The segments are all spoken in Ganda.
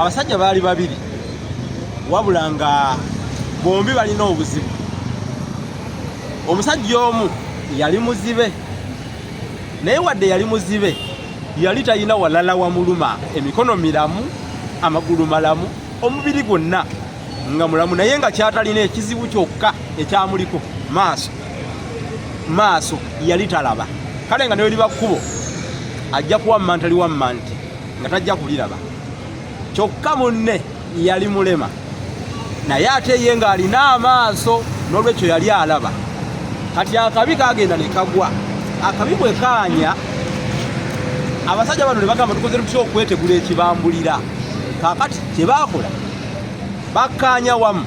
abasajja baali babiri wabula nga bombi balina obuzibu. Omusajja omu yali muzibe naye wadde yali muzibe yali talina walala wamuluma, emikono miramu, amagulu malamu, omubiri gwonna nga mulamu, naye nga kyatalina ekizibu kyokka ekyamuliko maaso yali talaba. Kale nga ne liba kkubo ajja kuwamma ntali wamma nti nga tajja kuliraba, kyokka munne yali mulema naye ate ye ng'alina amaaso, n'olwekyo yali alaba. Kati akabi kagenda ne kagwa. Akabi bwe kaanya, abasajja bano ne bagamba tukoze tutya okwetegula ekibambulira. Kaakati kye baakola bakkaanya wamu.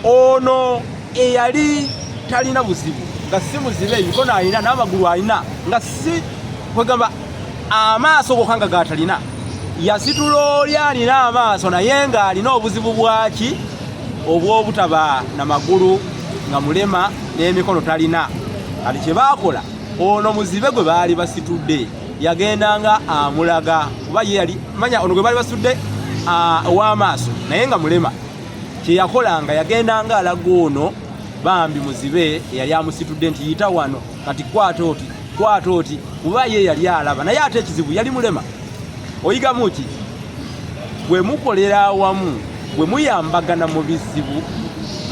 Ono eyali talina buzibu nga si muzibe, emikono alina n'amagulu alina nga si kwegamba amaaso gokka nga gatalina, yasitula oli alina amaaso naye ng'alina obuzibu bwaki obw'obutaba na magulu, nga mulema n'emikono talina. Kati kye baakola, ono muzibe gwe baali basitudde yagendanga amulaga, kuba ye yali manya ono gwe baali basitudde ow'amaaso naye nga mulema. Kye yakolanga yagendanga alaga ono bambi muzibe yali amusitudde nti yita wano, kati kwata oti, kuba ye yali alaba naye ate ekizibu yali mulema. Oyigamu ki? Bwe mukolera awamu, bwe muyambagana mu bizibu,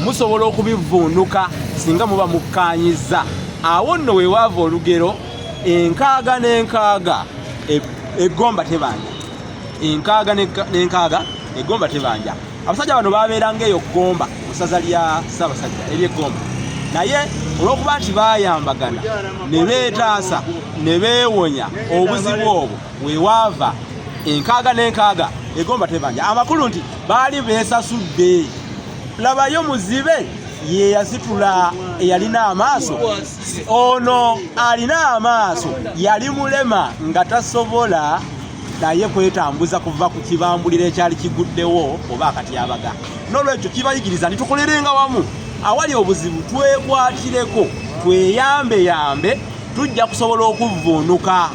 musobola okubivvuunuka singa muba mukkaanyiza. Awo nno we waava olugero, enkaaga n'enkaaga eggomba tebanja. Enkaaga n'enkaaga eggomba tebanja. Abasajja bano baabeeranga eyo ggomba mu ssaza lya Ssaabasajja ery'eggomba, naye olw'okuba nti baayambagana ne beetaasa ne beewonya obuzibu obwo, we waava enkaaga n'enkaaga eggomba tebanja. Amakulu nti baali beesasudde. Labayo muzibe ye yasitula eyalina amaaso, ono alina amaaso yali mulema nga tasobola naye kwetambuza kuva ku kibambulira ekyali kiguddewo oba akatyabaga. N'olwekyo kibayigiriza nitukolerenga wamu, awali obuzibu twekwatireko, tweyambe, tujja kusobola okuvvuunuka.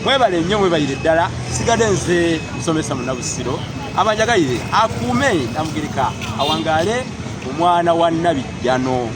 Mwebale nnyo, mwebayire ddala. Sigadde nze musomesa Munnabusiro, abanjagayire akuume Namugereka awangaale omwana wa Nabijjano.